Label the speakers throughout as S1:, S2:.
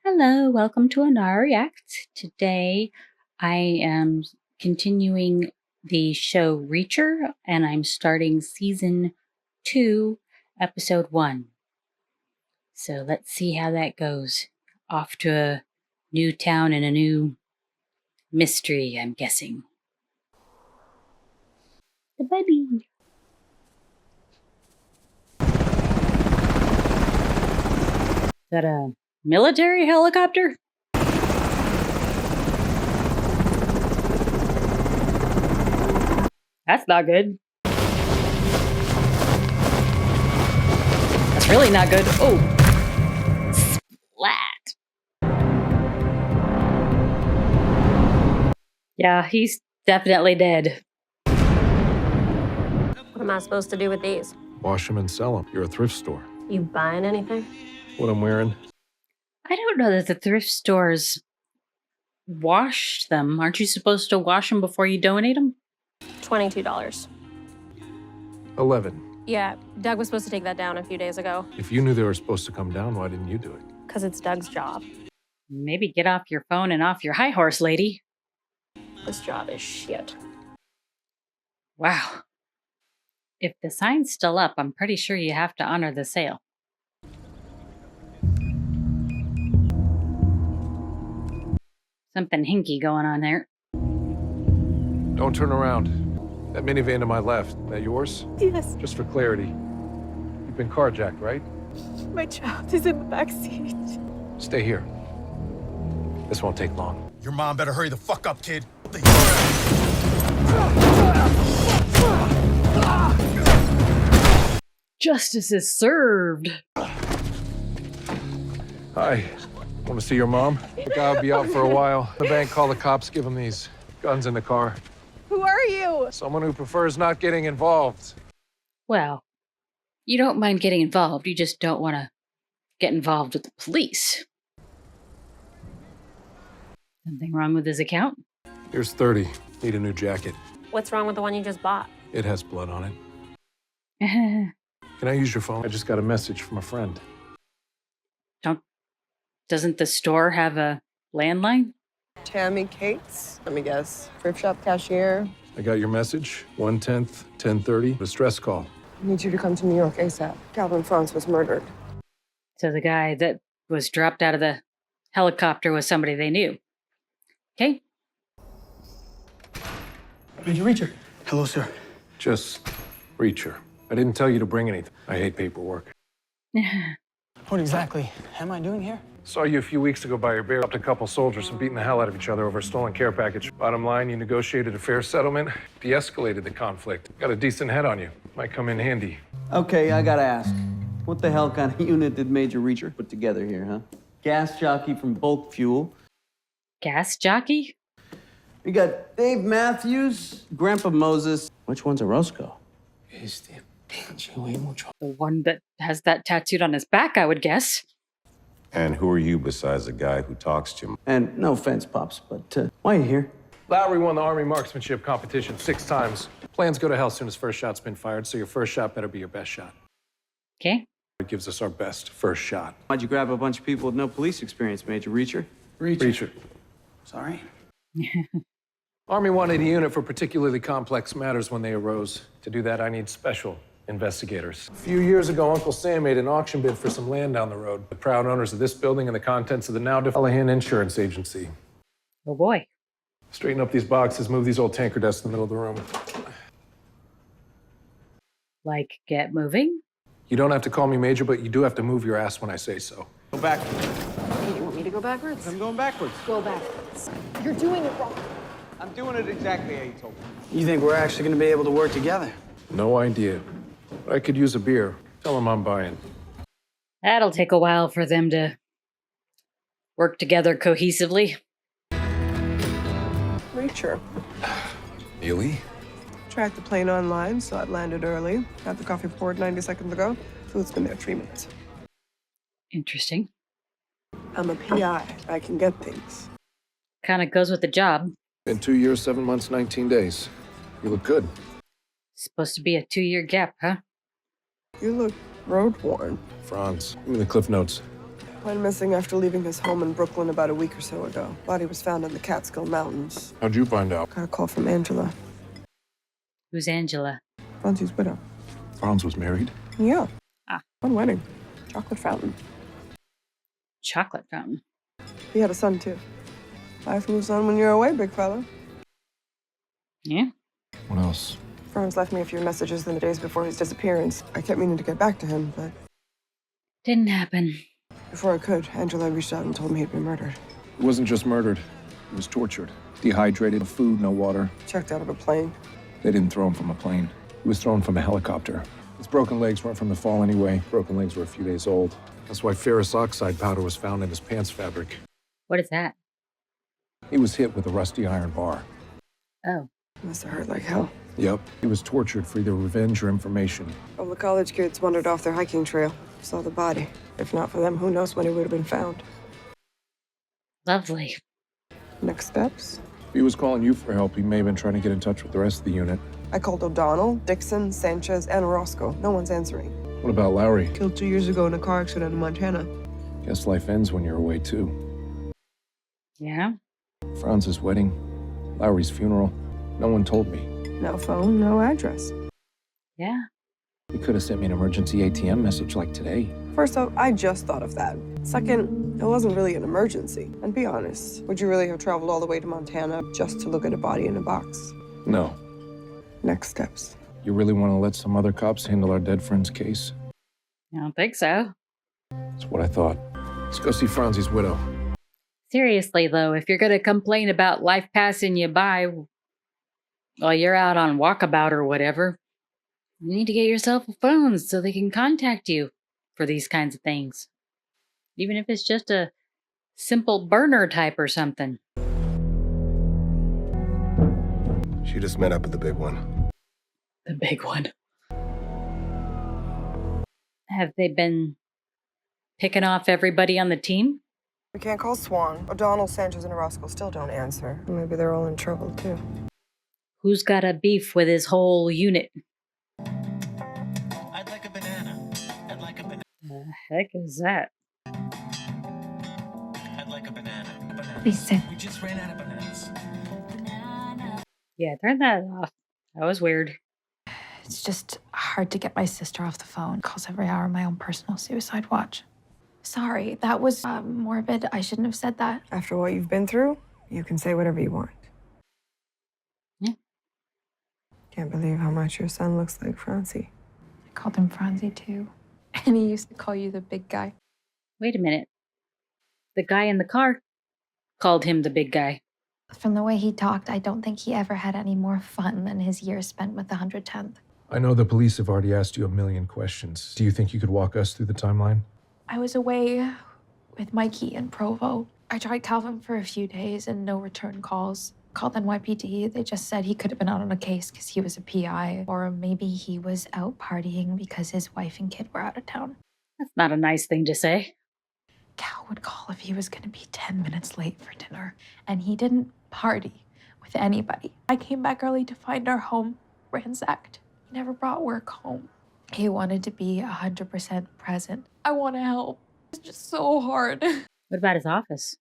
S1: Hello, welcome to Anara Reacts. Today I am continuing the show Reacher, and I'm starting season 2, episode 1. So let's see how that goes. Off to a new town and a new mystery, I'm guessing. The baby. Is that a military helicopter? That's not good. That's really not good. Oh. Splat. Yeah, he's definitely dead.
S2: What am I supposed to do with these?
S3: Wash them and sell them. You're a thrift store.
S2: You buying anything?
S3: What I'm wearing?
S1: I don't know that the thrift stores wash them. Aren't you supposed to wash them before you donate them?
S2: $22.
S3: 11.
S2: Yeah, Doug was supposed to take that down a few days ago.
S3: If you knew they were supposed to come down, why didn't you do it?
S2: Because it's Doug's job.
S1: Maybe get off your phone and off your high horse, lady.
S2: This job is shit.
S1: Wow. If the sign's still up, I'm pretty sure you have to honor the sale. Something hinky going on there.
S3: Don't turn around. That minivan to my left, that yours?
S4: Yes,
S3: Just for clarity, you've been carjacked, right?
S4: my child is in the back seat.
S3: Stay here. This won't take long.
S5: Your mom better hurry the fuck up, kid.
S1: Justice is served.
S3: Hi. Want to see your mom? The guy will be out for a while. The bank, call the cops, give him these. Guns in the car.
S4: Who are you?
S3: Someone who prefers not getting involved.
S1: Well, you don't mind getting involved. You just don't want to get involved with the police. Something wrong with his account?
S3: Here's 30. Need a new jacket.
S2: What's wrong with the one you just bought?
S3: It has blood on it. Can I use your phone? I just got a message from a friend.
S1: Doesn't the store have a landline?
S4: Tammy Cates. Let me guess. Thrift shop cashier.
S3: I got your message. 1/10, 10:30. A stress call.
S4: I need you to come to New York ASAP. Calvin France was murdered.
S1: So the guy that was dropped out of the helicopter was somebody they knew. Okay.
S6: Major Reacher. Hello, sir.
S3: Just Reacher. I didn't tell you to bring anything. I hate paperwork.
S6: What exactly am I doing here?
S3: Saw you a few weeks ago by your bear. Upped a couple soldiers and beating the hell out of each other over a stolen care package. Bottom line, you negotiated a fair settlement, de-escalated the conflict. Got a decent head on you. Might come in handy.
S7: Okay, I gotta ask. What the hell kind of unit did Major Reacher put together here, huh? Gas jockey from Bulk Fuel.
S1: Gas jockey?
S7: We got Dave Matthews, Grandpa Moses. Which one's Orozco?
S1: The one that has that tattooed on his back, I would guess.
S8: And who are you besides the guy who talks to him?
S7: And no offense, Pops, but why are you here?
S3: Lowry won the Army marksmanship competition 6 times. Plans go to hell soon as first shot's been fired, so your first shot better be your best shot.
S1: Okay.
S3: It gives us our best first shot.
S7: Why'd you grab a bunch of people with no police experience, Major Reacher?
S3: Reacher.
S7: Sorry.
S3: Army wanted a unit for particularly complex matters when they arose. To do that, I need special investigators. A few years ago, Uncle Sam made an auction bid for some land down the road. The proud owners of this building and the contents of the now Callahan Insurance Agency.
S1: Oh boy.
S3: Straighten up these boxes, move these old tanker desks in the middle of the room.
S1: Like, get moving?
S3: You don't have to call me Major, but you do have to move your ass when I say so.
S7: Go back.
S4: Hey, you want me to go backwards?
S7: I'm going backwards.
S4: Go backwards. You're doing it wrong.
S7: I'm doing it exactly how you told me.
S6: You think we're actually gonna be able to work together?
S3: No idea. But I could use a beer. Tell them I'm buying.
S1: That'll take a while for them to work together cohesively.
S4: Reacher.
S3: Really?
S4: Tracked the plane online, so it landed early. Had the coffee poured 90 seconds ago. Food's been there 3 minutes.
S1: Interesting.
S4: I'm a PI. I can get things.
S1: Kind of goes with the job.
S3: In 2 years, 7 months, 19 days. You look good.
S1: Supposed to be a 2-year gap, huh?
S4: You look road worn.
S3: Franz, give me the cliff notes.
S4: Went missing after leaving his home in Brooklyn about a week or so ago. Body was found in the Catskill Mountains.
S5: How'd you find out?
S4: Got a call from Angela,
S1: Who's Angela?
S4: Franzi's widow.
S5: Franz was married.
S4: Yeah.
S1: Ah.
S4: One wedding. Chocolate fountain.
S1: Chocolate fountain.
S4: He had a son, too. Life moves on when you're away, big fella.
S1: Yeah.
S5: What else?
S4: Franz left me a few messages in the days before his disappearance. I kept meaning to get back to him, but
S1: Didn't happen.
S4: before I could, Angela reached out and told me he'd been murdered.
S3: He wasn't just murdered, he was tortured. Dehydrated, no food, no water.
S4: Checked out of a plane.
S3: They didn't throw him from a plane. He was thrown from a helicopter. His broken legs weren't from the fall anyway. Broken legs were a few days old. That's why ferrous oxide powder was found in his pants fabric.
S1: What is that?
S3: He was hit with a rusty iron bar.
S1: Oh.
S4: Must have hurt like hell.
S3: Yep. He was tortured for either revenge or information.
S4: All the college kids wandered off their hiking trail. Saw the body. If not for them, who knows when it would have been found.
S1: Lovely.
S4: Next steps?
S3: If he was calling you for help, he may have been trying to get in touch with the rest of the unit.
S4: I called O'Donnell, Dixon, Sanchez, and Orozco. No one's answering.
S3: What about Lowry?
S4: Killed 2 years ago in a car accident in Montana.
S3: Guess life ends when you're away, too.
S1: Yeah.
S3: Franz's wedding, Lowry's funeral. No one told me.
S4: No phone, no address.
S1: Yeah.
S3: He could have sent me an emergency ATM message like today.
S4: First off, I just thought of that. Second, it wasn't really an emergency. And be honest, would you really have traveled all the way to Montana just to look at a body in a box?
S3: No.
S4: Next steps.
S3: You really want to let some other cops handle our dead friend's case?
S1: I don't think so.
S3: That's what I thought. Let's go see Franzi's widow.
S1: Seriously, though, if you're going to complain about life passing you by while you're out on walkabout or whatever, you need to get yourself a phone so they can contact you for these kinds of things. Even if it's just a simple burner type or something.
S5: She just met up with the big one.
S1: The big one. Have they been picking off everybody on the team?
S4: We can't call Swan. O'Donnell, Sanchez, and Orozco still don't answer. Maybe they're all in trouble, too.
S1: Who's got a beef with his whole unit?
S6: I'd like a banana. I'd like a banana.
S1: The heck is that?
S6: I'd like a banana.
S9: Please sit.
S6: We just ran out of bananas.
S1: Yeah, turn that off. That was weird.
S9: It's just hard to get my sister off the phone. Calls every hour my own personal suicide watch. Sorry, that was morbid. I shouldn't have said that.
S4: After what you've been through, you can say whatever you want.
S1: Yeah.
S4: Can't believe how much your son looks like Francie.
S9: I called him Franzi too. And he used to call you the big guy.
S1: Wait a minute. The guy in the car called him the big guy.
S9: From the way he talked, I don't think he ever had any more fun than his years spent with the 110th.
S3: I know the police have already asked you a million questions. Do you think you could walk us through the timeline?
S9: I was away with Mikey in Provo. I tried Calvin for a few days and no return calls. Called NYPD. They just said he could have been out on a case because he was a PI. Or maybe he was out partying because his wife and kid were out of town.
S1: That's not a nice thing to say.
S9: Cal would call if he was going to be 10 minutes late for dinner. And he didn't party with anybody. I came back early to find our home ransacked. He never brought work home. He wanted to be 100% present. I want to help. It's just so hard.
S1: What about his office?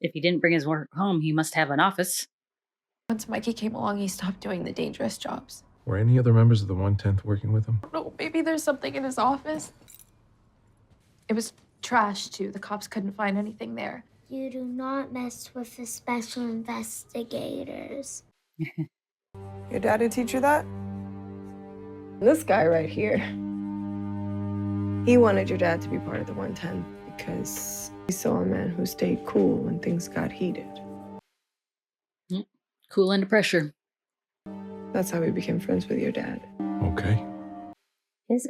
S1: If he didn't bring his work home, he must have an office.
S9: Once Mikey came along, he stopped doing the dangerous jobs.
S3: Were any other members of the 110th working with him?
S9: No, maybe there's something in his office. It was trash, too. The cops couldn't find anything there.
S10: You do not mess with the special investigators.
S4: Your daddy teach you that? This guy right here. He wanted your dad to be part of the 110 because he saw a man who stayed cool when things got heated.
S1: Cool under pressure.
S4: That's how he became friends with your dad.
S3: Okay.
S1: His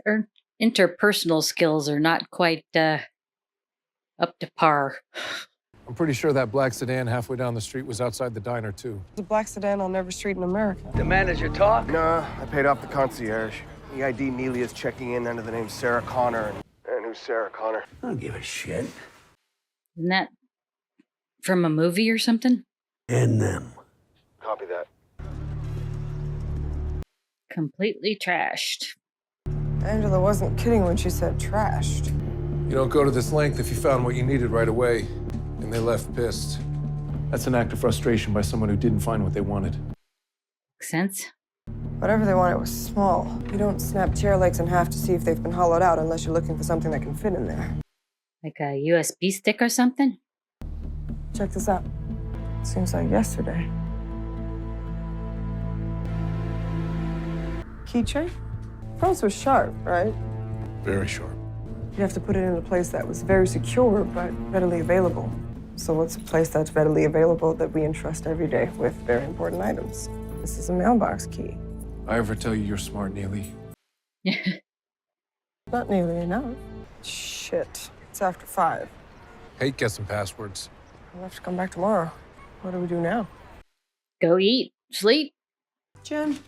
S1: interpersonal skills are not quite up to par.
S3: I'm pretty sure that black sedan halfway down the street was outside the diner, too.
S4: The black sedan on every street in America.
S11: The manager talk?
S5: Nah, I paid off the concierge. The ID Neely is checking in under the name Sarah Connor. And who's Sarah Connor?
S11: I don't give a shit.
S1: Isn't that from a movie or something?
S11: And them.
S5: Copy that.
S1: Completely trashed.
S4: Angela wasn't kidding when she said trashed.
S3: You don't go to this length if you found what you needed right away, and they left pissed. That's an act of frustration by someone who didn't find what they wanted.
S1: Makes sense.
S4: Whatever they wanted was small. You don't snap chair legs in half to see if they've been hollowed out unless you're looking for something that can fit in there.
S1: Like a USB stick or something?
S4: Check this out. Seems like yesterday. Keychain? Pros was sharp, right?
S3: Very sharp.
S4: You'd have to put it in a place that was very secure, but readily available. So what's a place that's readily available that we entrust every day with very important items? This is a mailbox key.
S3: I ever tell you you're smart, Neely?
S4: Not nearly enough. Shit. It's after 5.
S3: Hate guessing passwords.
S4: I'll have to come back tomorrow. What do we do now?
S1: Go eat, sleep.
S4: Jen?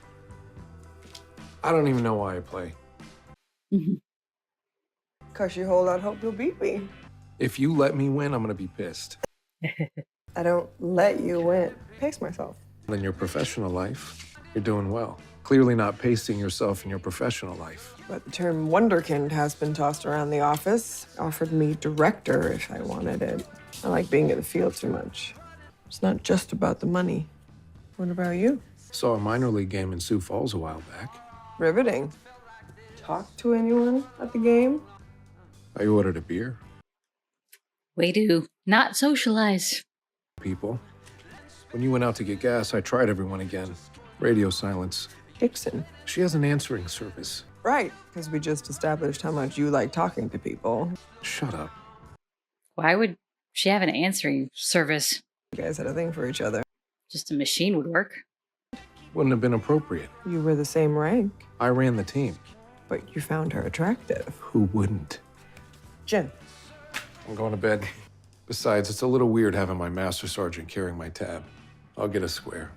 S3: I don't even know why I play.
S4: Because you hold out hope you'll beat me.
S3: If you let me win, I'm gonna be pissed.
S4: I don't let you win. Pace myself.
S3: In your professional life, you're doing well. Clearly not pacing yourself in your professional life.
S4: But the term wonderkind has been tossed around the office. Offered me director if I wanted it. I like being in the field too much. It's not just about the money. What about you?
S3: Saw a minor league game in Sioux Falls a while back.
S4: Riveting. Talk to anyone at the game?
S3: I ordered a beer.
S1: Way to not socialize.
S3: People. When you went out to get gas, I tried everyone again. Radio silence.
S4: Dixon.
S3: She has an answering service.
S4: Right, because we just established how much you like talking to people.
S3: Shut up.
S1: Why would she have an answering service?
S4: You guys had a thing for each other.
S1: Just a machine would work.
S3: Wouldn't have been appropriate.
S4: You were the same rank.
S3: I ran the team.
S4: But you found her attractive.
S3: Who wouldn't?
S4: Jen.
S3: I'm going to bed. Besides, it's a little weird having my master sergeant carrying my tab. I'll get a square.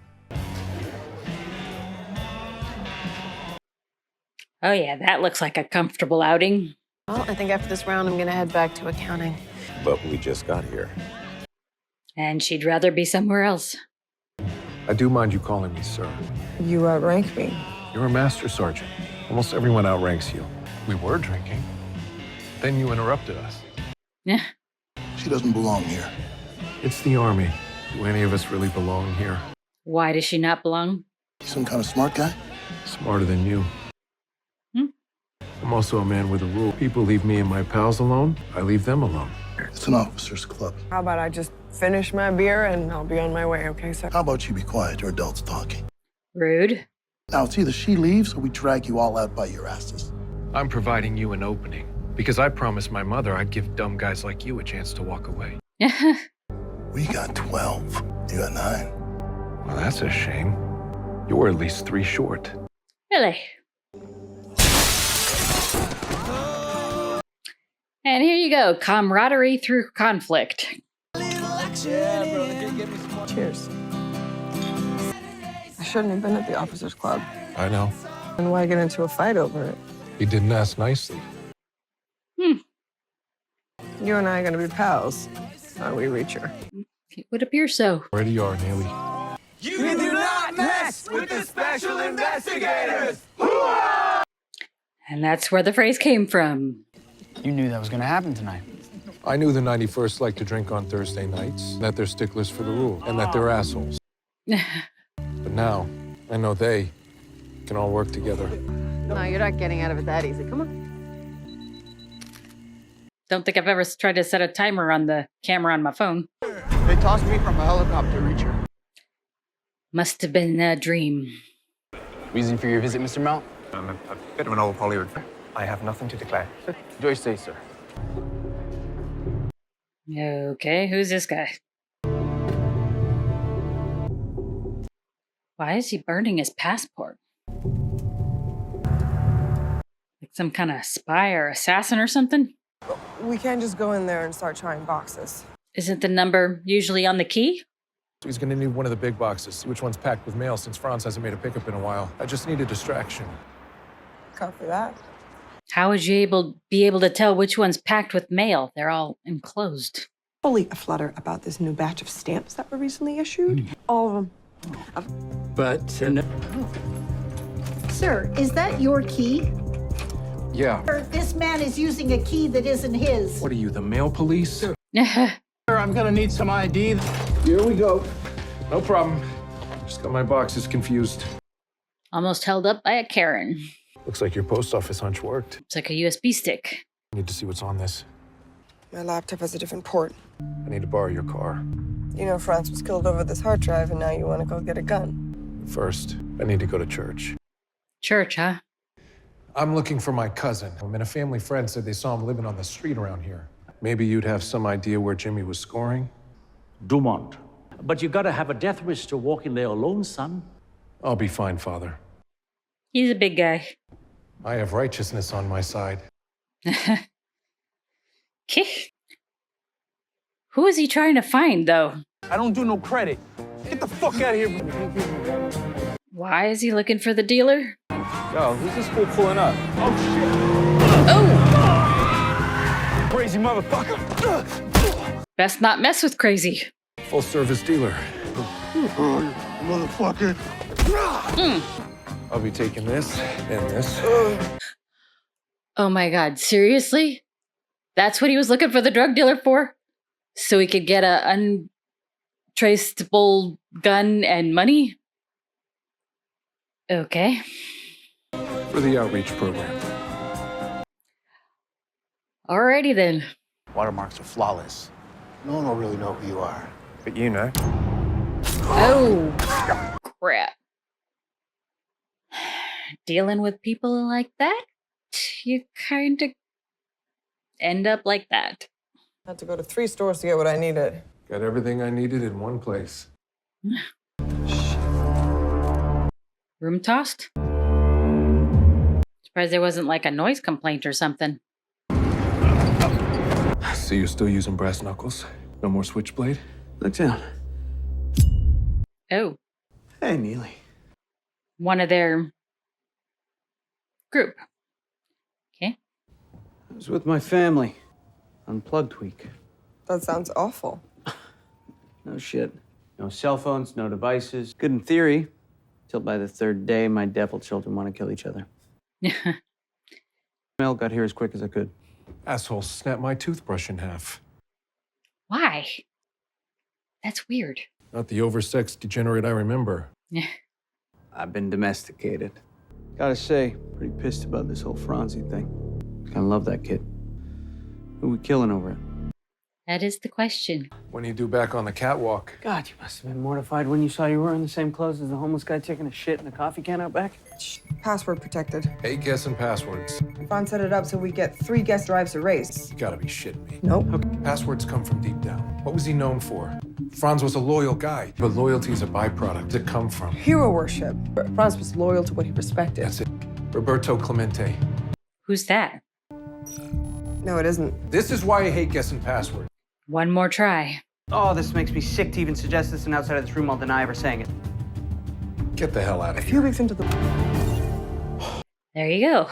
S1: Oh yeah, that looks like a comfortable outing.
S12: Well, I think after this round, I'm gonna head back to accounting.
S8: But we just got here.
S1: And she'd rather be somewhere else.
S3: I do mind you calling me sir.
S4: You outrank me.
S3: You're a master sergeant. Almost everyone outranks you. We were drinking. Then you interrupted us.
S1: Yeah.
S11: She doesn't belong here.
S3: It's the Army. Do any of us really belong here?
S1: Why does she not belong?
S11: Some kind of smart guy?
S3: Smarter than you. I'm also a man with a rule. People leave me and my pals alone, I leave them alone.
S11: It's an officer's club.
S4: How about I just finish my beer and I'll be on my way, okay, sir?
S11: How about you be quiet? You're adults talking.
S1: Rude.
S11: Now, it's either she leaves or we drag you all out by your asses.
S3: I'm providing you an opening because I promised my mother I'd give dumb guys like you a chance to walk away.
S11: We got 12. You got 9.
S3: Well, that's a shame. You're at least 3 short.
S1: Really? And here you go, camaraderie through conflict.
S4: Cheers. I shouldn't have been at the officers' club.
S3: I know.
S4: And why get into a fight over it?
S3: You didn't ask nicely.
S4: You and I are gonna be pals, aren't we, Reacher?
S1: It would appear so.
S3: Ready you are, Neely.
S5: You do not mess with the special investigators!
S1: And that's where the phrase came from.
S6: You knew that was gonna happen tonight.
S3: I knew the 91st like to drink on Thursday nights, that they're sticklers for the rule, and that they're assholes. But now, I know they can all work together.
S12: No, you're not getting out of it that easy. Come on.
S1: Don't think I've ever tried to set a timer on the camera on my phone.
S6: They tossed me from a helicopter, Reacher.
S1: Must have been a dream.
S6: Reason for your visit, Mr. Mount?
S13: I'm a bit of an old Hollywood. I have nothing to declare.
S6: Enjoy your stay, sir.
S1: Okay, who's this guy? Why is he burning his passport? Like some kind of spy or assassin or something?
S4: We can't just go in there and start trying boxes.
S1: Isn't the number usually on the key?
S3: So he's gonna need one of the big boxes. See which one's packed with mail since Franz hasn't made a pickup in a while. I just need a distraction.
S4: Copy that.
S1: How would you be able to tell which one's packed with mail? They're all enclosed.
S4: Fully aflutter about this new batch of stamps that were recently issued. All of them.
S6: But,
S14: Sir, is that your key?
S3: Yeah.
S14: This man is using a key that isn't his.
S3: What are you, the mail police?
S6: Sir, I'm gonna need some ID.
S3: Here we go. No problem. Just got my boxes confused.
S1: Almost held up by a Karen.
S3: Looks like your post office hunch worked.
S1: It's like a USB stick.
S3: I need to see what's on this.
S4: My laptop has a different port.
S3: I need to borrow your car.
S4: You know Franz was killed over this hard drive, and now you want to go get a gun.
S3: First, I need to go to church.
S1: Church, huh?
S3: I'm looking for my cousin. I mean, a family friend said they saw him living on the street around here. Maybe you'd have some idea where Jimmy was scoring?
S15: Dumont. But you gotta have a death wish to walk in there alone, son.
S3: I'll be fine, Father.
S1: He's a big guy.
S3: I have righteousness on my side.
S1: Okay. Who is he trying to find, though?
S6: I don't do no credit. Get the fuck out of here.
S1: Why is he looking for the dealer?
S6: Yo, who's this fool pulling up? Oh, shit.
S1: Oh!
S6: Crazy motherfucker.
S1: Best not mess with crazy.
S3: Full service dealer.
S11: Motherfucker.
S3: I'll be taking this and this.
S1: Oh my God, seriously? That's what he was looking for the drug dealer for? So he could get a untraceable gun and money? Okay.
S3: For the outreach program.
S1: Alrighty then.
S11: Watermarks are flawless. No one will really know who you are.
S5: But you know.
S1: Oh, crap. Dealing with people like that, you kind of end up like that.
S4: I had to go to 3 stores to get what I needed.
S3: Got everything I needed in one place.
S1: Room tossed? Surprised there wasn't like a noise complaint or something.
S3: So you're still using brass knuckles? No more switchblade?
S7: Look down.
S1: Oh,
S7: Hey, Neely.
S1: one of their group. Okay.
S7: I was with my family. Unplugged week.
S4: That sounds awful.
S7: No shit. No cell phones, no devices. Good in theory. Till by the 3rd day, my devil children want to kill each other. Mail got here as quick as I could.
S3: Asshole snapped my toothbrush in half.
S1: Why? That's weird.
S3: Not the oversexed degenerate I remember.
S7: I've been domesticated. Gotta say, pretty pissed about this whole Franzi thing. Kinda love that kid. Who we killing over it?
S1: That is the question.
S3: When you do back on the catwalk?
S7: God, you must have been mortified when you saw you were wearing the same clothes as the homeless guy taking a shit in a coffee can out back.
S4: Shh, password protected.
S3: Hey, guessing passwords.
S4: Franz set it up so we get 3 guest drives a race.
S3: You gotta be shitting me.
S4: Nope.
S3: Passwords come from deep down. What was he known for? Franz was a loyal guy, but loyalty is a byproduct. Does it come from?
S4: Hero worship. Franz was loyal to what he respected.
S3: That's it. Roberto Clemente.
S1: Who's that?
S4: No, it isn't.
S3: This is why I hate guessing passwords.
S1: One more try.
S7: Oh, this makes me sick to even suggest this, and outside of this room, I'll deny ever saying it.
S3: Get the hell out of
S4: A
S3: here.
S4: few weeks into the...
S1: There you go.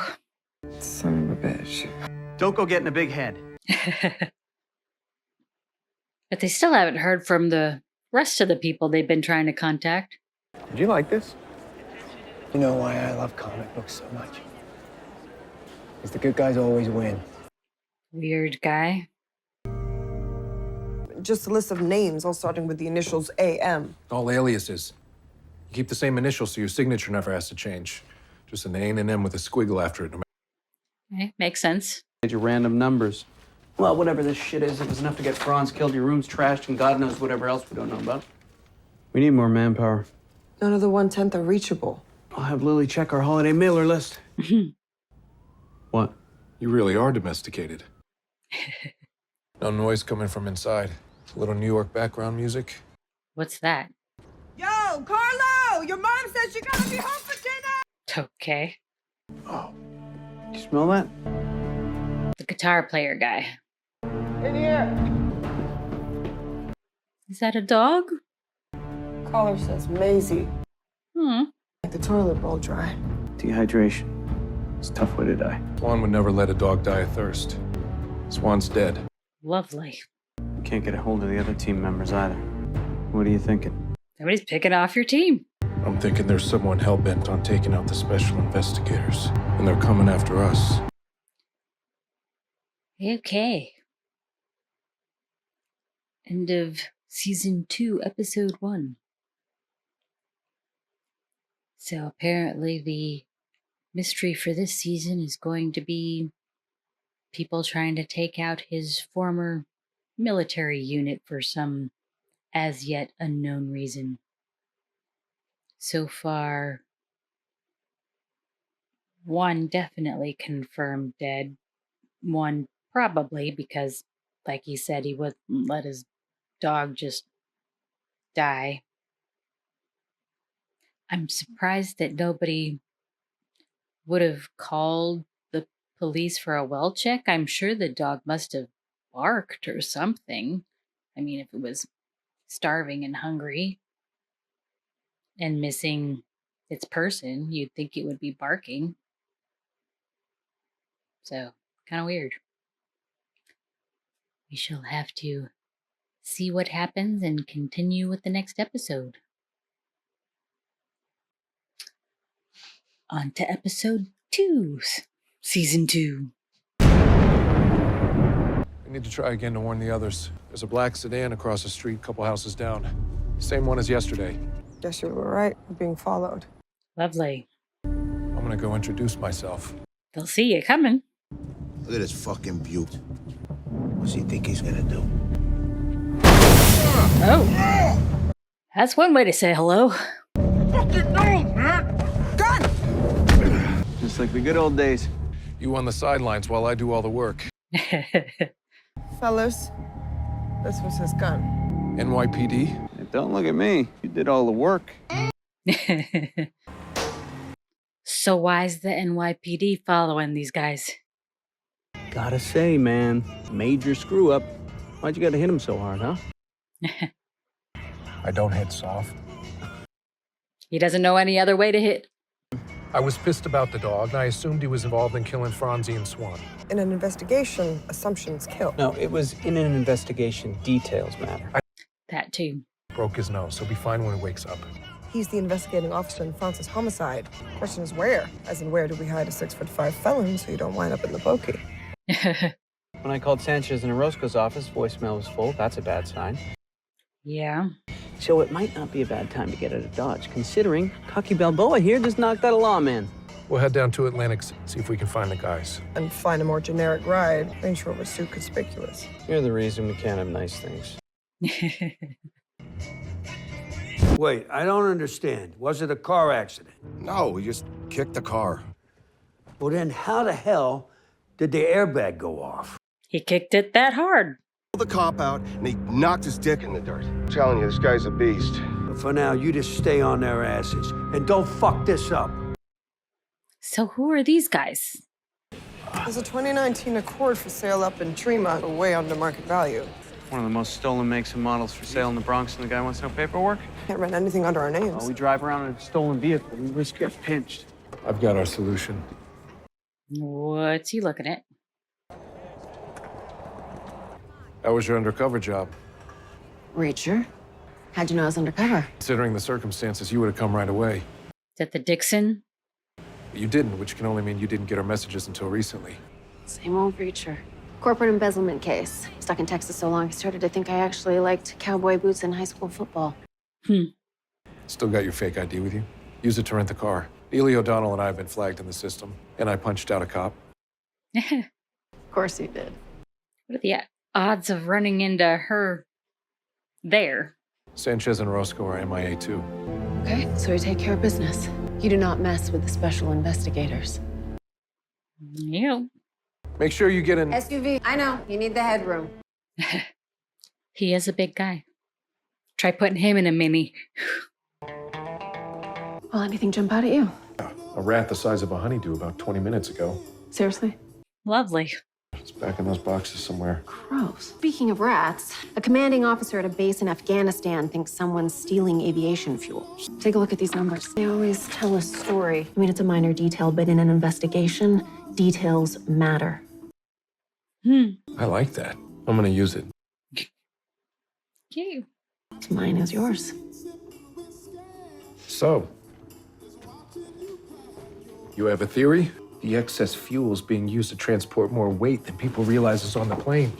S4: Son of a bitch.
S7: Don't go getting a big head.
S1: But they still haven't heard from the rest of the people they've been trying to contact.
S5: Did you like this?
S13: You know why I love comic books so much? Because the good guys always win.
S1: Weird guy.
S4: Just a list of names, all starting with the initials AM.
S3: All aliases. You keep the same initials so your signature never has to change. Just an A and an M with a squiggle after it.
S1: Okay, makes sense.
S7: Your random numbers. Well, whatever this shit is, it was enough to get Franz killed, your room's trashed, and God knows whatever else we don't know about. We need more manpower.
S4: None of the 1/10 are reachable.
S7: I'll have Lily check our holiday mailer list. What?
S3: You really are domesticated. No noise coming from inside. A little New York background music.
S1: What's that?
S4: Yo, Carlo! Your mom says you gotta be home for dinner!
S1: Okay.
S3: Oh.
S7: You smell that?
S1: The guitar player guy.
S4: In here!
S1: Is that a dog?
S4: Caller says Maisie.
S1: Hmm.
S4: Like the toilet bowl dry.
S7: Dehydration. It's a tough way to die.
S3: Swan would never let a dog die of thirst. Swan's dead.
S1: Lovely.
S7: We can't get a hold of the other team members either. What are you thinking?
S1: Somebody's picking off your team.
S3: I'm thinking there's someone hell-bent on taking out the special investigators. And they're coming after us.
S1: Okay. End of season 2, episode 1. So apparently the mystery for this season is going to be people trying to take out his former military unit for some as yet unknown reason. So far, one definitely confirmed dead. One probably because, like he said, he wouldn't let his dog just die. I'm surprised that nobody would have called the police for a well check. I'm sure the dog must have barked or something. I mean, if it was starving and hungry and missing its person, you'd think it would be barking. So, kind of weird. We shall have to see what happens and continue with the next episode. On to episode 2, season 2.
S3: We need to try again to warn the others. There's a black sedan across the street, couple houses down. Same one as yesterday.
S4: Guess you were right. We're being followed.
S1: Lovely.
S3: I'm gonna go introduce myself.
S1: They'll see you coming.
S11: Look at this fucking butte. What's he think he's gonna do?
S1: Oh. That's one way to say hello.
S11: Fucking no, man!
S7: Just like the good old days.
S3: You on the sidelines while I do all the work.
S4: Fellas, this was his gun.
S3: NYPD?
S7: Hey, don't look at me. You did all the work.
S1: So why's the NYPD following these guys?
S7: Gotta say, man, major screw up. Why'd you gotta hit him so hard, huh?
S3: I don't hit soft.
S1: He doesn't know any other way to hit.
S3: I was pissed about the dog, and I assumed he was involved in killing Franzi and Swan.
S4: In an investigation, assumptions kill.
S6: No, it was in an investigation. Details matter.
S1: That too.
S3: Broke his nose. He'll be fine when he wakes up.
S4: He's the investigating officer in Francis' homicide. Question is where? As in, where do we hide a 6'5" felon so you don't wind up in the pokey?
S7: When I called Sanchez in Orozco's office, voicemail was full. That's a bad sign.
S1: Yeah.
S7: So it might not be a bad time to get out of Dodge, considering Cocky Balboa here just knocked out a lawman.
S3: We'll head down to Atlantic, see if we can find the guys.
S4: And find a more generic ride. Range Rover's too conspicuous.
S7: You're the reason we can't have nice things.
S16: Wait, I don't understand. Was it a car accident?
S5: No, we just kicked the car.
S16: Well, then how the hell did the airbag go off?
S1: He kicked it that hard.
S5: The cop out, and he knocked his dick in the dirt. I'm telling you, this guy's a beast.
S16: But for now, you just stay on their asses and don't fuck this up.
S1: So who are these guys?
S4: There's a 2019 Accord for sale up in Tremont, way under market value.
S7: One of the most stolen makes and models for sale in the Bronx, and the guy wants no paperwork?
S4: Can't rent anything under our names.
S7: Oh, we drive around in a stolen vehicle. We risk getting pinched.
S3: I've got our solution.
S1: What's he looking at?
S3: That was your undercover job.
S12: Reacher? How'd you know I was undercover?
S3: Considering the circumstances, you would have come right away.
S1: Is that the Dixon?
S3: You didn't, which can only mean you didn't get our messages until recently.
S12: Same old Reacher. Corporate embezzlement case. Stuck in Texas so long, I started to think I actually liked cowboy boots in high school football.
S3: Still got your fake ID with you? Use it to rent the car. Ely O'Donnell and I have been flagged in the system, and I punched out a cop.
S12: Of course you did.
S1: What are the odds of running into her there?
S3: Sanchez and Orozco are MIA too.
S12: Okay, so we take care of business. You do not mess with the special investigators.
S1: Yep.
S3: Make sure you get in.
S12: SUV. I know. You need the headroom.
S1: He is a big guy. Try putting him in a mini.
S12: Well, anything jump out at you?
S3: A rat the size of a honeydew about 20 minutes ago.
S12: Seriously?
S1: Lovely.
S3: It's back in those boxes somewhere.
S12: Gross. Speaking of rats, a commanding officer at a base in Afghanistan thinks someone's stealing aviation fuel. Take a look at these numbers. They always tell a story. I mean, it's a minor detail, but in an investigation, details matter.
S3: I like that. I'm gonna use it.
S1: Cute.
S12: Mine is yours.
S3: So, you have a theory? The excess fuel is being used to transport more weight than people realize is on the plane.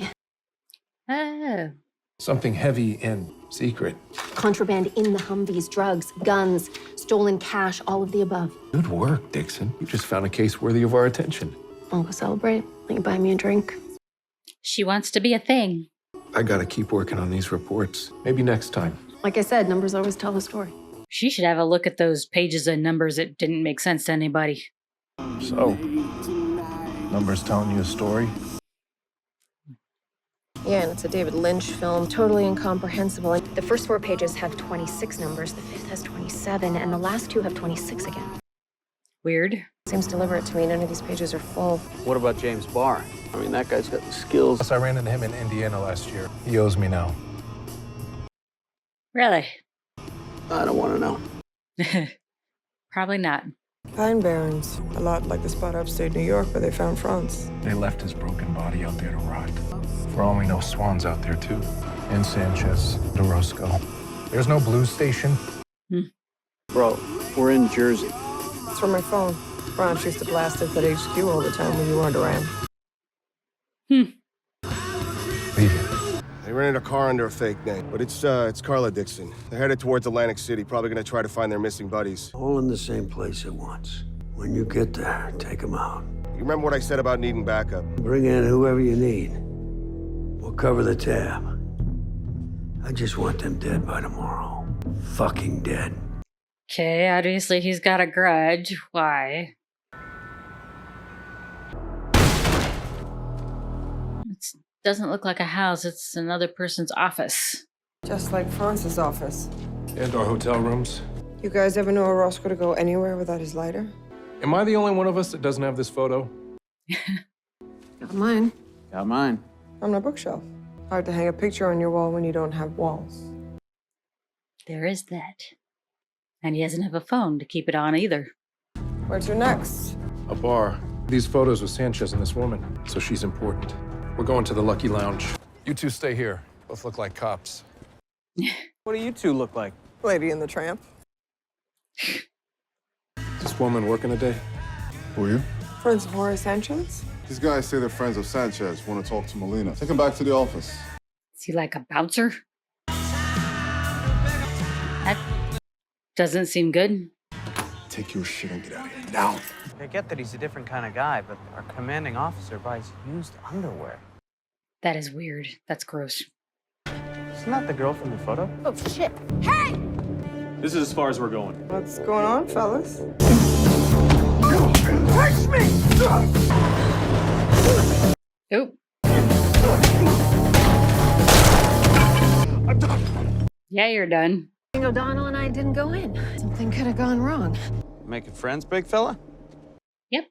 S1: Oh.
S3: Something heavy and secret.
S12: Contraband in the Humvees, drugs, guns, stolen cash, all of the above.
S3: Good work, Dixon. You just found a case worthy of our attention.
S12: I'll go celebrate. Will you buy me a drink?
S1: She wants to be a thing.
S3: I gotta keep working on these reports. Maybe next time.
S12: Like I said, numbers always tell the story.
S1: She should have a look at those pages of numbers that didn't make sense to anybody.
S3: So, numbers telling you a story?
S12: Yeah, and it's a David Lynch film, totally incomprehensible. The first 4 pages have 26 numbers, the 5th has 27, and the last 2 have 26 again.
S1: Weird.
S12: Seems deliberate to me. None of these pages are full.
S7: What about James Barr? I mean, that guy's got the skills.
S3: Plus, I ran into him in Indiana last year. He owes me now.
S1: Really?
S7: I don't want to know.
S1: Probably not.
S4: Pine Barrens. A lot like the spot upstate New York where they found Franz.
S3: They left his broken body out there to rot. For all we know, Swan's out there too. And Sanchez, and Orozco. There's no blues station.
S7: Bro, we're in Jersey.
S4: It's from my phone. Franz used to blast it at HQ all the time when you weren't around.
S3: Leave it.
S5: They rented a car under a fake name, but it's Carla Dixon. They're headed towards Atlantic City, probably gonna try to find their missing buddies.
S16: All in the same place at once. When you get there, take them out.
S5: You remember what I said about needing backup?
S16: Bring in whoever you need. We'll cover the tab. I just want them dead by tomorrow. Fucking dead.
S1: Okay, obviously he's got a grudge. Why? It doesn't look like a house. It's another person's office.
S4: Just like Franz's office.
S3: And our hotel rooms.
S4: You guys ever know Orozco to go anywhere without his lighter?
S3: Am I the only one of us that doesn't have this photo?
S12: Got mine.
S7: Got mine.
S4: On my bookshelf. Hard to hang a picture on your wall when you don't have walls.
S1: There is that. And he doesn't have a phone to keep it on either.
S4: Where to next?
S3: A bar. These photos with Sanchez and this woman, so she's important. We're going to the Lucky Lounge. You two stay here. Both look like cops.
S7: What do you two look like?
S4: Lady and the Tramp.
S3: This woman working today?
S17: Who are you?
S4: Friends of Orozco Sanchez?
S17: These guys say they're friends of Sanchez, want to talk to Molina. Take him back to the office.
S1: Is he like a bouncer? That doesn't seem good.
S17: Take your shit and get out of here now.
S7: I get that he's a different kind of guy, but our commanding officer buys used underwear.
S1: That is weird. That's gross.
S7: Isn't that the girl from the photo?
S12: Oh, shit. Hey!
S18: This is as far as we're going.
S4: What's going on, fellas?
S16: Touch me!
S1: Oop. Yeah, you're done.
S12: O'Donnell and I didn't go in. Something could have gone wrong.
S7: Making friends, big fella?
S1: Yep.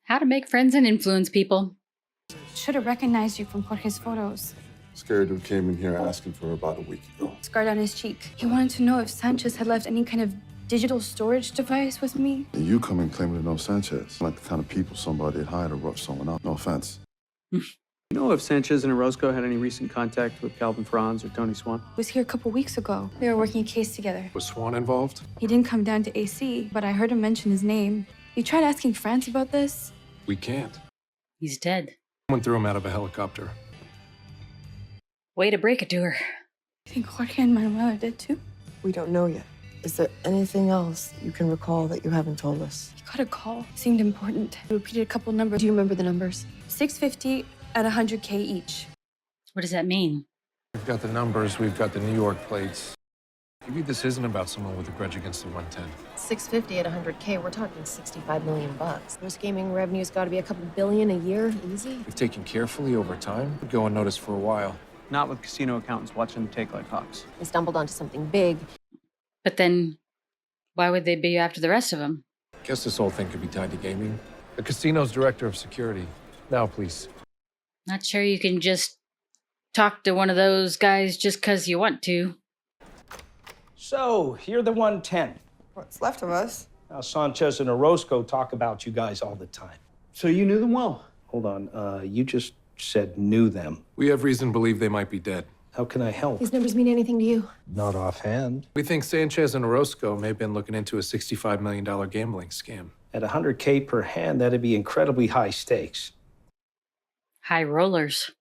S1: How to make friends and influence people.
S19: Should have recognized you from Jorge's photos.
S17: Scary dude came in here asking for her about a week ago.
S19: Scar down his cheek. He wanted to know if Sanchez had left any kind of digital storage device with me.
S17: And you come in claiming to know Sanchez. Like the kind of people somebody'd hire to rough someone up. No offense.
S7: You know if Sanchez and Orozco had any recent contact with Calvin Franz or Tony Swan?
S19: Was here a couple weeks ago. They were working a case together.
S3: Was Swan involved?
S19: He didn't come down to AC, but I heard him mention his name. You tried asking Franz about this?
S3: We can't.
S1: He's dead.
S3: Someone threw him out of a helicopter.
S1: Way to break it to her.
S19: You think Jorge and Manuela did too?
S4: We don't know yet. Is there anything else you can recall that you haven't told us?
S19: He got a call. Seemed important. I repeated a couple numbers.
S12: Do you remember the numbers?
S19: 650 at 100K each.
S1: What does that mean?
S3: We've got the numbers, we've got the New York plates. Maybe this isn't about someone with a grudge against the 110.
S12: 650 at 100K, we're talking 65 million bucks. Those gaming revenue's got to be a couple billion a year, easy.
S3: We've taken carefully over time. We'd go unnoticed for a while.
S7: Not with casino accountants watching them take like hawks.
S12: They stumbled onto something big.
S1: But then, why would they be after the rest of them?
S3: Guess this whole thing could be tied to gaming. The casino's director of security. Now, please.
S1: Not sure you can just talk to one of those guys just because you want to.
S20: So, you're the 110.
S4: What's left of us?
S20: Now, Sanchez and Orozco talk about you guys all the time.
S7: So you knew them well?
S20: Hold on, you just said knew them.
S3: We have reason to believe they might be dead.
S20: How can I help?
S12: These numbers mean anything to you?
S20: Not offhand.
S3: We think Sanchez and Orozco may have been looking into a $65 million gambling scam.
S20: At 100K per hand, that'd be incredibly high stakes.
S1: High rollers.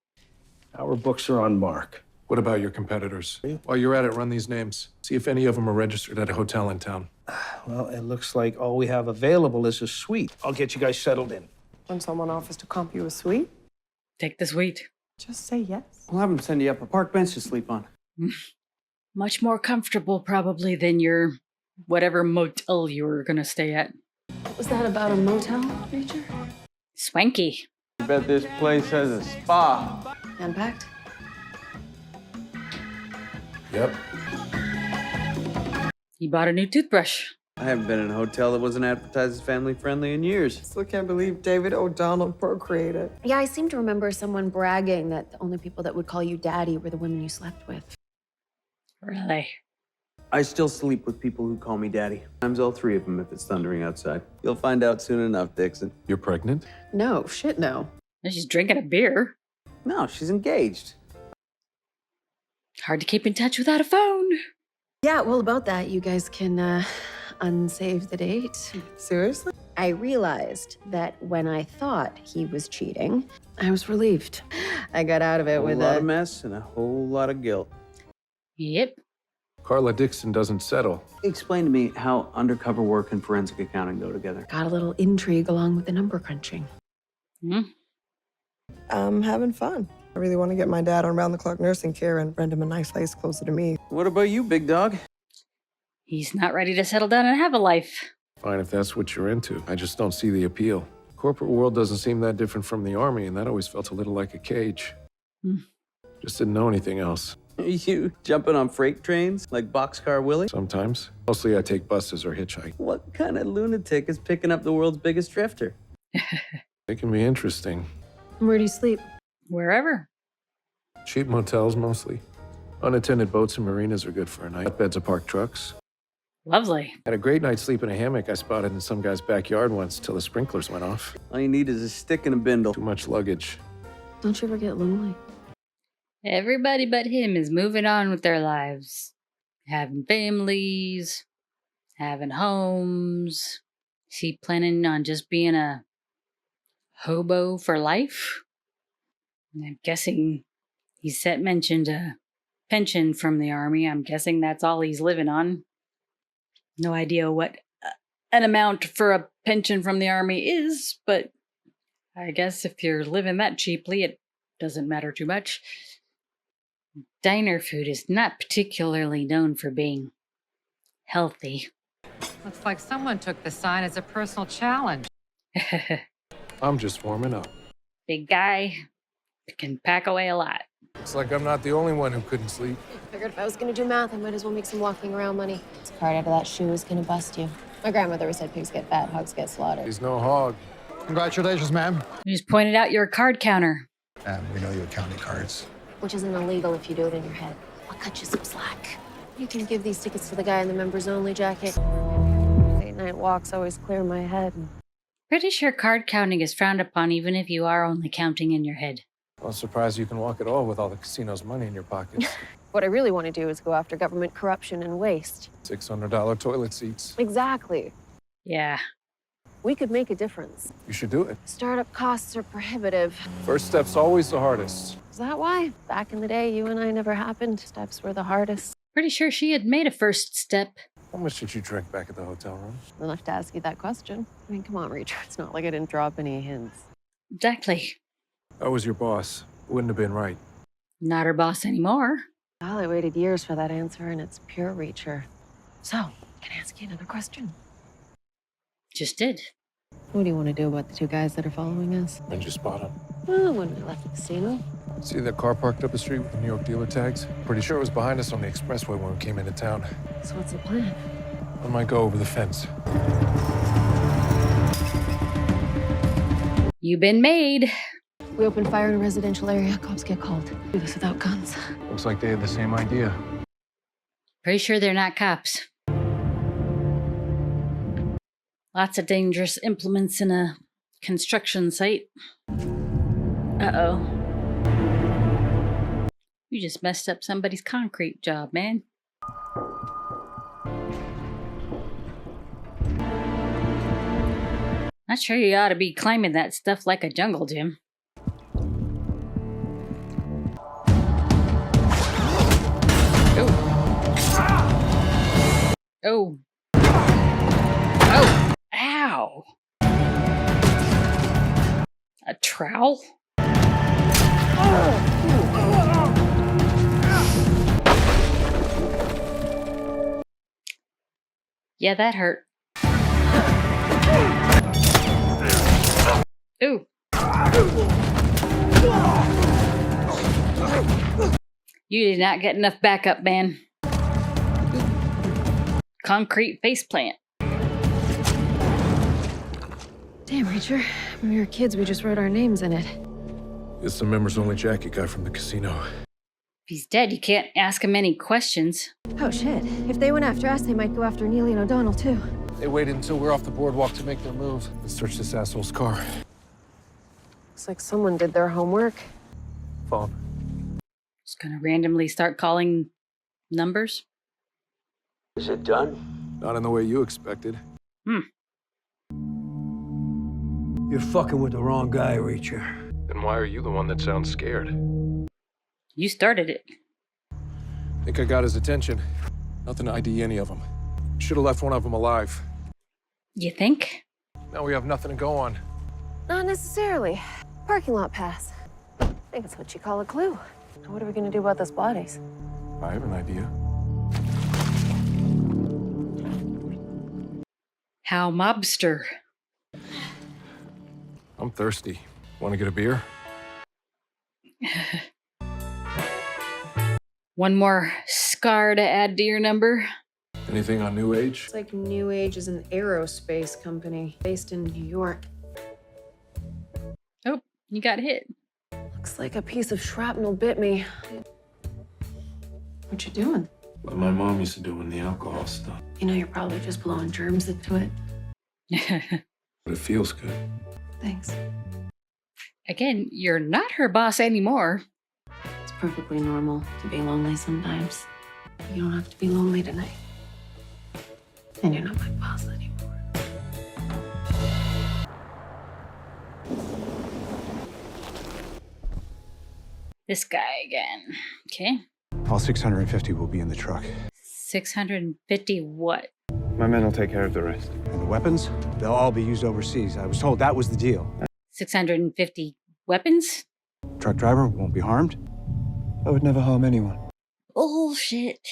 S20: Our books are on mark.
S3: What about your competitors? While you're at it, run these names. See if any of them are registered at a hotel in town.
S20: Well, it looks like all we have available is a suite. I'll get you guys settled in.
S4: When someone offers to comp you a suite,
S1: Take the suite.
S4: just say yes.
S7: We'll have them send you up a park bench to sleep on.
S1: Much more comfortable, probably, than your whatever motel you were going to stay at.
S12: What was that about a motel, Reacher?
S1: Swanky.
S7: I bet this place has a spa.
S12: Unpacked?
S3: Yep.
S1: He bought a new toothbrush.
S7: I haven't been in a hotel that wasn't advertised as family-friendly in years.
S4: Still can't believe David O'Donnell procreated.
S12: Yeah, I seem to remember someone bragging that the only people that would call you daddy were the women you slept with.
S1: Really?
S7: I still sleep with people who call me daddy. Times all three of them if it's thundering outside. You'll find out soon enough, Dixon.
S3: You're pregnant?
S12: No, shit no.
S1: And she's drinking a beer.
S7: No, she's engaged.
S1: Hard to keep in touch without a phone.
S12: Yeah, well, about that, you guys can unsave the date.
S4: Seriously?
S12: I realized that when I thought he was cheating, I was relieved. I got out of it with
S7: a lot of mess and a whole lot of guilt.
S1: Yep.
S3: Carla Dixon doesn't settle.
S7: Explain to me how undercover work and forensic accounting go together.
S12: Got a little intrigue along with the number crunching.
S4: I'm having fun. I really want to get my dad on round-the-clock nursing care and rent him a nice place closer to me.
S7: What about you, big dog?
S1: He's not ready to settle down and have a life.
S3: Fine if that's what you're into. I just don't see the appeal. Corporate world doesn't seem that different from the Army, and that always felt a little like a cage. Just didn't know anything else.
S7: You jumping on freight trains like Boxcar Willie?
S3: Sometimes. Mostly I take buses or hitchhike.
S7: What kind of lunatic is picking up the world's biggest drifter?
S3: It can be interesting.
S12: Where do you sleep?
S1: Wherever.
S3: Cheap motels, mostly. Unattended boats and marinas are good for a night. Beds of parked trucks.
S1: Lovely.
S3: Had a great night's sleep in a hammock I spotted in some guy's backyard once till the sprinklers went off.
S7: All you need is a stick and a bindle.
S3: Too much luggage.
S12: Don't you ever get lonely?
S1: Everybody but him is moving on with their lives. Having families. Having homes. Is he planning on just being a hobo for life? I'm guessing he mentioned a pension from the Army. I'm guessing that's all he's living on. No idea what an amount for a pension from the Army is, but I guess if you're living that cheaply, it doesn't matter too much. Diner food is not particularly known for being healthy.
S21: Looks like someone took the sign as a personal challenge.
S3: I'm just warming up.
S1: Big guy can pack away a lot.
S3: It's like I'm not the only one who couldn't sleep.
S12: Figured if I was gonna do math, I might as well make some walking around money. This card out of that shoe is gonna bust you. My grandmother always said pigs get fat, hogs get slaughtered.
S3: He's no hog.
S13: Congratulations, ma'am.
S1: You just pointed out your card counter.
S13: We know you're counting cards.
S12: Which isn't illegal if you do it in your head. I'll cut you some slack. You can give these tickets to the guy in the members-only jacket. Late night walks always clear my head.
S1: Pretty sure card counting is frowned upon even if you are only counting in your head.
S3: Well, I'm surprised you can walk at all with all the casino's money in your pockets.
S12: What I really want to do is go after government corruption and waste.
S3: $600 toilet seats.
S12: Exactly.
S1: Yeah.
S12: We could make a difference.
S3: You should do it.
S12: Startup costs are prohibitive.
S3: First step's always the hardest.
S12: Is that why? Back in the day, you and I never happened. Steps were the hardest.
S1: Pretty sure she had made a first step.
S3: How much did you drink back at the hotel room?
S12: Enough to ask you that question. I mean, come on, Reacher. It's not like I didn't drop any hints.
S1: Exactly.
S3: I was your boss. Wouldn't have been right.
S1: Not her boss anymore.
S12: Well, I waited years for that answer, and it's pure Reacher. So, can I ask you another question?
S1: Just did.
S12: What do you want to do about the two guys that are following us?
S3: When'd you spot him?
S12: Well, when we left the casino.
S3: See that car parked up the street with the New York dealer tags? Pretty sure it was behind us on the expressway when we came into town.
S12: So what's the plan?
S3: I might go over the fence.
S1: You been made.
S12: We open fire in a residential area, cops get called. Do this without guns.
S3: Looks like they had the same idea.
S1: Pretty sure they're not cops. Lots of dangerous implements in a construction site. Uh-oh. You just messed up somebody's concrete job, man. Not sure you ought to be climbing that stuff like a jungle gym. Oh. Oh. Ow. A trowel? Yeah, that hurt. Ooh. You did not get enough backup, man. Concrete faceplant.
S12: Damn, Reacher. When we were kids, we just wrote our names in it.
S3: It's the members-only jacket guy from the casino.
S1: If he's dead, you can't ask him any questions.
S12: Oh, shit. If they went after us, they might go after Neely and O'Donnell, too.
S3: They waited until we're off the boardwalk to make their move. Let's search this asshole's car.
S12: Looks like someone did their homework.
S3: Phone.
S1: Just gonna randomly start calling numbers.
S16: Is it done?
S3: Not in the way you expected.
S16: You're fucking with the wrong guy, Reacher.
S3: Then why are you the one that sounds scared?
S1: You started it.
S3: Think I got his attention. Nothing to ID any of them. Should have left one of them alive.
S1: You think?
S3: Now we have nothing to go on.
S12: Not necessarily. Parking lot pass. I think it's what you call a clue. What are we gonna do about those bodies?
S3: I have an idea.
S1: How mobster.
S3: I'm thirsty. Want to get a beer?
S1: One more scar to add to your number.
S3: Anything on New Age?
S12: It's like New Age is an aerospace company based in New York.
S1: Oh, you got hit.
S12: Looks like a piece of shrapnel bit me. What you doing?
S3: What my mom used to do when the alcohol stuff.
S12: You know, you're probably just blowing germs into it.
S3: But it feels good.
S12: Thanks.
S1: Again, you're not her boss anymore.
S12: It's perfectly normal to be lonely sometimes. You don't have to be lonely tonight. And you're not my boss anymore.
S1: This guy again. Okay.
S2: All 650 will be in the truck.
S1: 650 what?
S2: My men will take care of the rest. And the weapons? They'll all be used overseas. I was told that was the deal.
S1: 650 weapons?
S2: Truck driver won't be harmed? I would never harm anyone.
S1: Bullshit.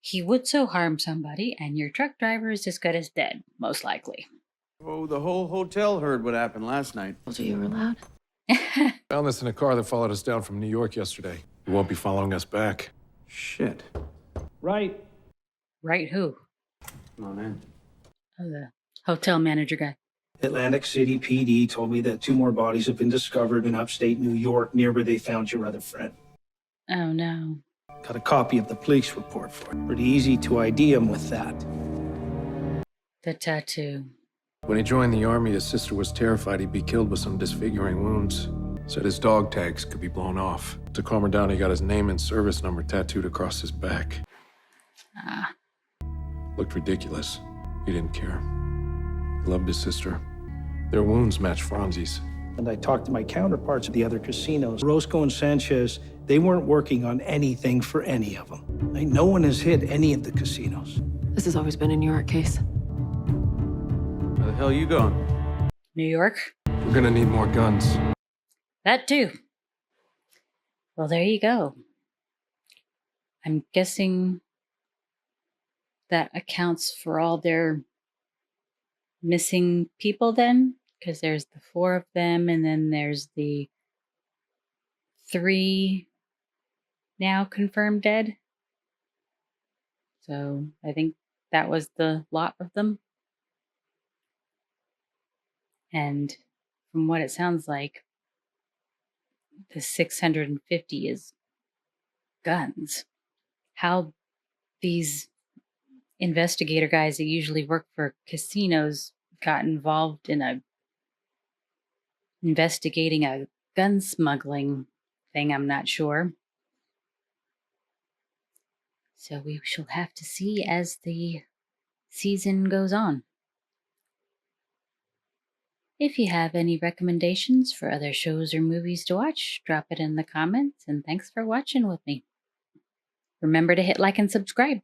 S1: He would so harm somebody, and your truck driver is as good as dead, most likely.
S7: Oh, the whole hotel heard what happened last night.
S12: Told you were loud.
S3: Found this in a car that followed us down from New York yesterday. He won't be following us back.
S7: Shit.
S20: Right.
S1: Right who?
S7: Come on in.
S1: Oh, the hotel manager guy.
S20: Atlantic City PD told me that 2 more bodies have been discovered in upstate New York near where they found your other friend.
S1: Oh, no.
S20: Got a copy of the police report for it. Pretty easy to ID him with that.
S1: The tattoo.
S3: When he joined the army, his sister was terrified he'd be killed with some disfiguring wounds. Said his dog tags could be blown off. To calm her down, he got his name and service number tattooed across his back.
S1: Ah.
S3: Looked ridiculous. He didn't care. He loved his sister. Their wounds matched Franzi's.
S20: And I talked to my counterparts at the other casinos. Orozco and Sanchez, they weren't working on anything for any of them. Like, no one has hit any of the casinos.
S12: This has always been a New York case.
S7: Where the hell are you going?
S1: New York?
S3: We're gonna need more guns.
S1: That too. Well, there you go. I'm guessing that accounts for all their missing people then, because there's the 4 of them, and then there's the 3 now confirmed dead. So I think that was the lot of them. And from what it sounds like, the 650 is guns. How these investigator guys that usually work for casinos got involved in investigating a gun smuggling thing, I'm not sure. So we shall have to see as the season goes on. If you have any recommendations for other shows or movies to watch, drop it in the comments, and thanks for watching with me. Remember to hit like and subscribe.